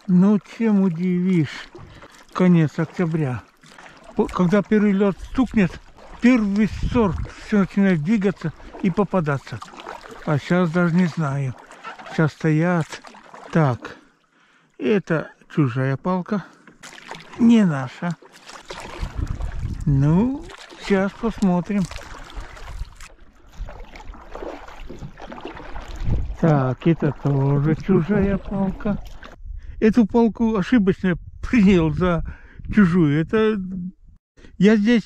Ну, чем удивишь? Конец октября. Когда первый лед стукнет, первый сорт все начинает двигаться и попадаться. А сейчас даже не знаю. Сейчас стоят. Так, это чужая палка, не наша. Ну, сейчас посмотрим. Так, это тоже чужая палка. Эту палку ошибочно принял за чужую. Это я здесь...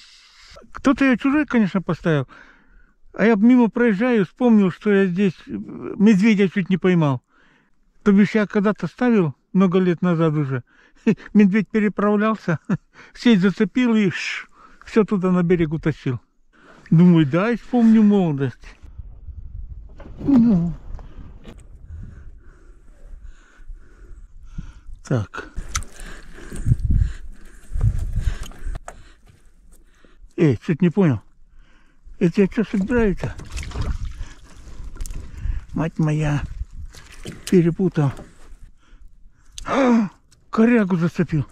Кто-то ее чужой, конечно, поставил. А я мимо проезжаю, вспомнил, что я здесь медведя чуть не поймал. То бишь я когда-то ставил, много лет назад уже. Медведь переправлялся, сеть зацепил и все туда на берег утащил. Думаю, да, вспомню молодость. Ну. Так. Чуть не понял. Это я что собираю-то? Мать моя, перепутал. Корягу зацепил.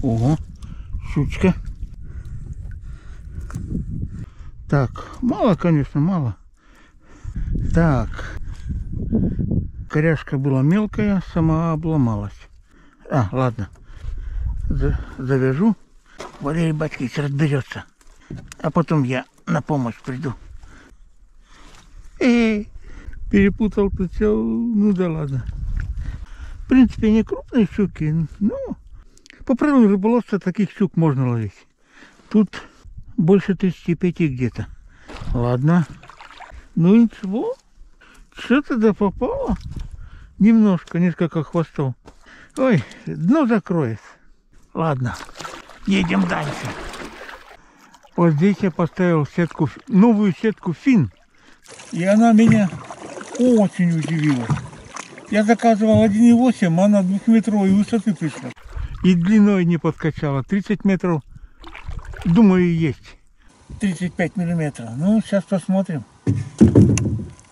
Ого, щучка. Так, мало, конечно, мало. Так, коряжка была мелкая, сама обломалась. Ладно, завяжу. Валерий Батькевич разберется. А потом я на помощь приду. Перепутал тут все. Ну да ладно. В принципе, не крупные щуки, но по правилам рыболовства таких щук можно ловить. Тут больше 35 где-то. Ладно. Ну ничего. Что-то да попало. Немножко, несколько хвостов. Ой, дно закроет. Ладно, едем дальше. Вот здесь я поставил сетку, новую сетку фин. И она меня очень удивила. Я заказывал 1,8, она 2-метровой высоты пришла. И длиной не подкачала. 30 метров, думаю, есть. 35 миллиметров. Ну, сейчас посмотрим.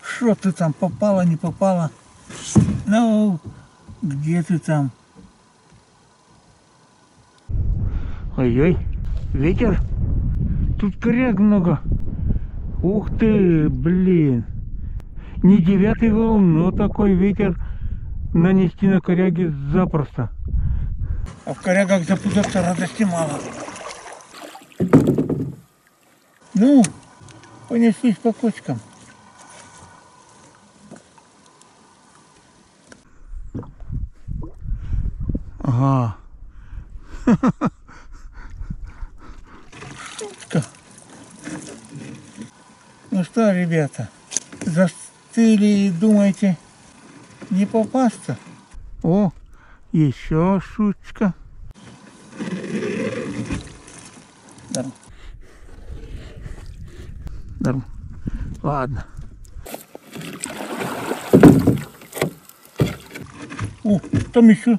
Что ты там, попало, не попало? Ну, где ты там? Ой-ой, ветер. Тут коряг много. Ух ты, блин. Не 9-й волн, но такой ветер нанести на коряге запросто. А в корягах запутаться радости мало. Ну, понеслись по кочкам. Ага. Шутка. Ну что, ребята, застыли и думаете, не попасться? О, еще шутка. Дарм. Дарм. Ладно. О, там еще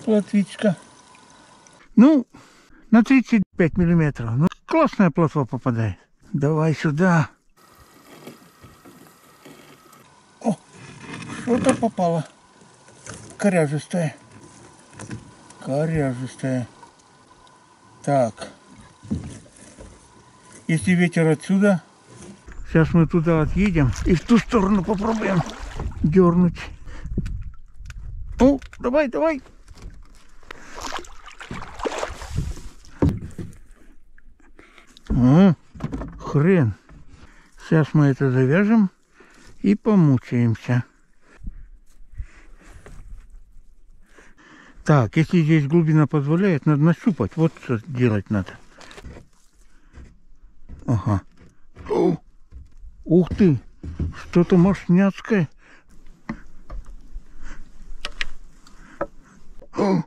плотвичка. Ну, на 35 миллиметров. Ну, классная плотва попадает. Давай сюда. О, что-то попало. Коряжистая. Коряжистая. Так. Если ветер отсюда, сейчас мы туда отъедем и в ту сторону попробуем дернуть. О, давай, давай. О, хрен. Сейчас мы это завяжем и помучаемся. Так, если здесь глубина позволяет, надо нащупать. Вот что делать надо. Ага. О, ух ты, что-то мощняцкое. О,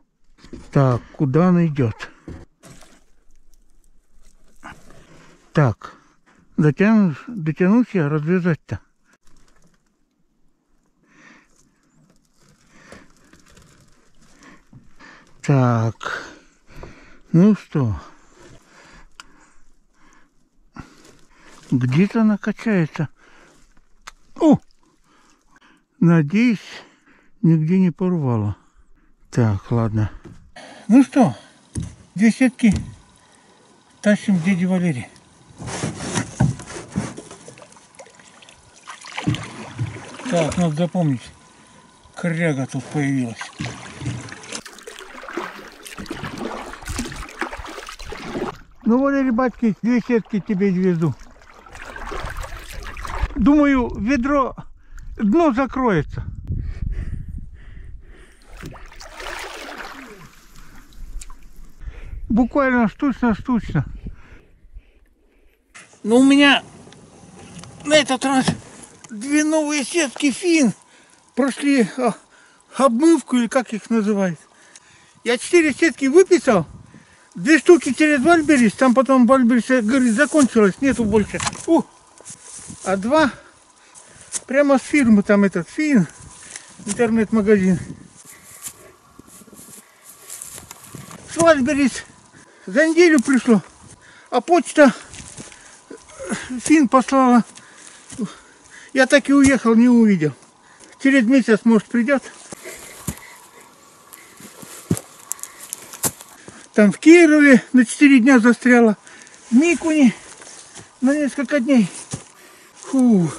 так, куда она идет? Так, дотянусь я развязать-то. Так, ну что, Где-то она качается. О! Надеюсь, нигде не порвала. Так, ладно. Ну что, 2 сетки тащим к дяде Валерии. Так, надо запомнить. Коряга тут появилась. Ну, Валерий батьки, 2 сетки тебе везу. Думаю, ведро, дно закроется. Буквально штучно. Но у меня на этот раз 2 новые сетки фин. Прошли обмывку, или как их называют. Я 4 сетки выписал. 2 штуки через Вальберис. Там потом Вальберис, говорит, закончилось, нету больше. А 2 прямо с фирмы, там этот Фин, интернет-магазин. С Вальберис за неделю пришло. А почта Фин послала. Я так и уехал, не увидел. Через месяц, может, придет. Там в Кирове на 4 дня застряла. В Микуне на несколько дней. Фу.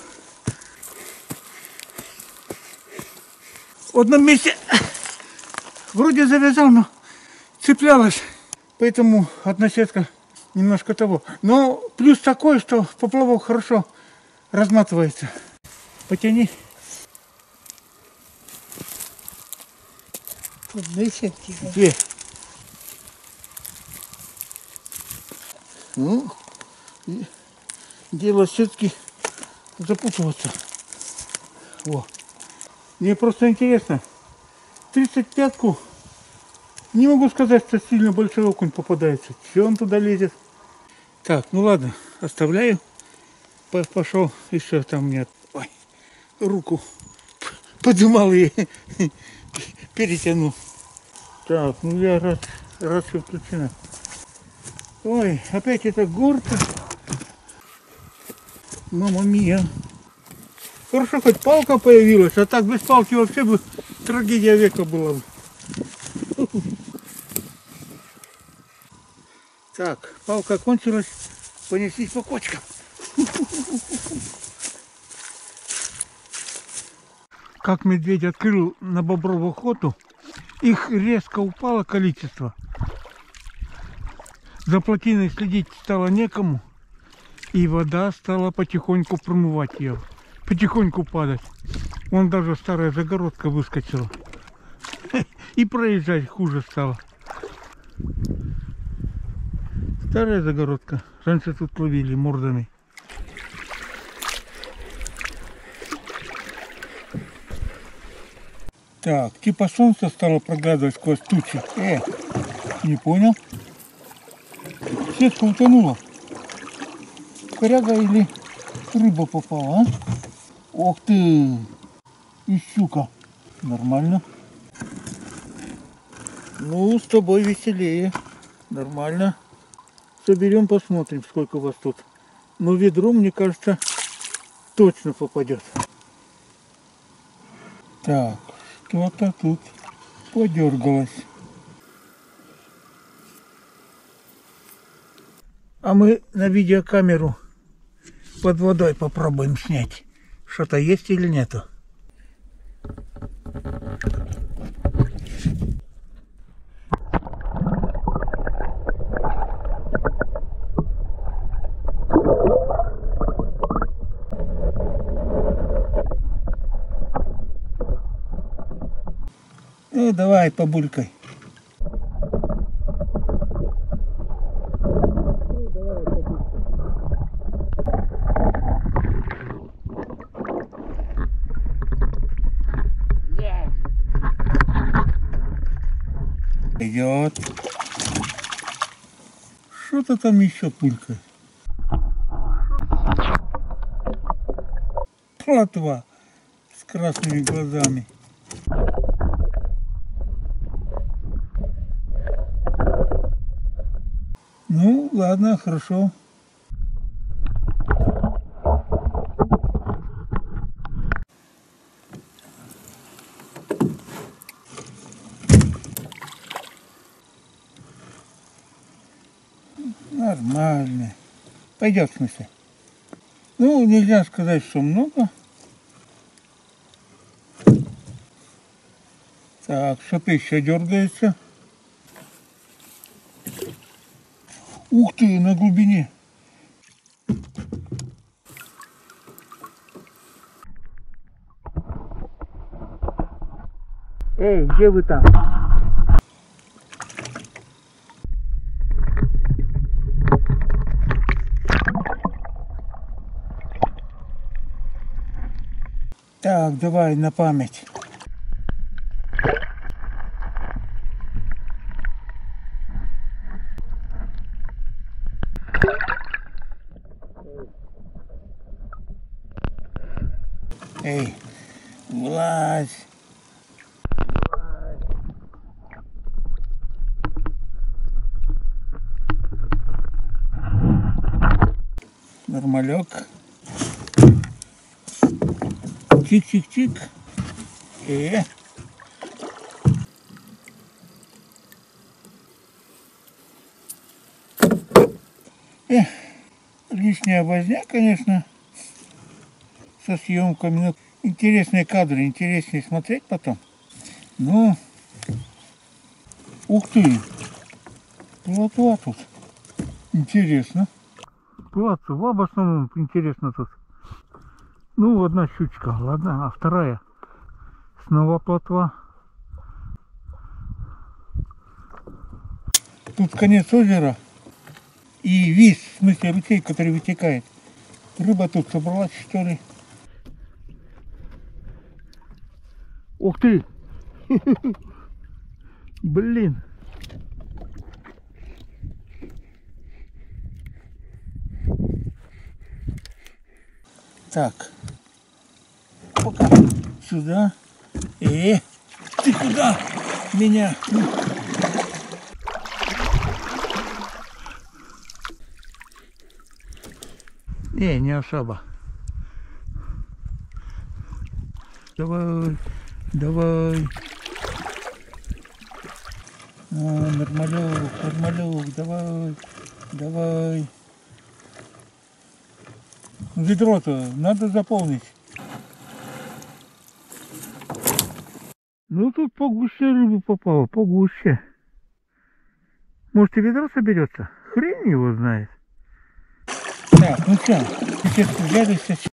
В одном месте вроде завязал, но цеплялась. Поэтому одна сетка немножко того. Но плюс такой, что поплавок хорошо разматывается. Потяни. Тут 2 сетки. 2. Ну, дело сетки запутываться. Во. Мне просто интересно. 35-ку. Не могу сказать, что сильно большой окунь попадается. Че он туда лезет? Так, ну ладно, оставляю. Пошел еще там мне. Ой, руку подымал и перетянул. Так, ну я рад, что включена. Ой, опять эта горка. Мама мия. Хорошо, хоть палка появилась, а так без палки вообще бы трагедия века была бы. Так, палка кончилась, понеслись по кочкам. Как медведь открыл на бобровую охоту, их резко упало количество. За плотиной следить стало некому, и вода стала потихоньку промывать ее, потихоньку падать. Вон даже старая загородка выскочила. И проезжать хуже стало. Старая загородка. Раньше тут ловили мордами. Так, типа солнце стало проглядывать сквозь тучи. Не понял. Сетка утонула. Коряга или рыба попала, а? Ох ты! И щука. Нормально. Ну, с тобой веселее. Нормально. Соберем, посмотрим, сколько у вас тут. Но ведро, мне кажется, точно попадет. Так, что-то тут подергалось. А мы на видеокамеру под водой попробуем снять. Что-то есть или нету. Ну давай, побулькай. Идет. Что-то там еще пулькает. Плотва с красными глазами. Ну, ладно, хорошо. Нормально. Пойдет, в смысле. Ну, нельзя сказать, что много. Так, что-то еще дергается. Ух ты, на глубине. Эй, где вы там? Так, давай на память. Эй, влазь. Нормалек. Чик-чик-чик. Лишняя возня, конечно, со съемками. Но интересные кадры, интереснее смотреть потом. Ну, ух ты, плотва тут. Интересно. Плотва в основном интересно тут. Ну, одна щучка, ладно, а вторая снова плотва. Тут конец озера и вис, в смысле ручей, который вытекает. Рыба тут собралась, что ли? Ух ты! Блин! Так. Пока сюда. Ты куда меня? Не особо. Давай, давай. Нормалек, нормалек, давай, давай. Ведро-то надо заполнить. Ну тут по гуще рыбу попало, по гуще. Может и ведро соберется? Хрен его знает. Так, ну что, теперь взялись.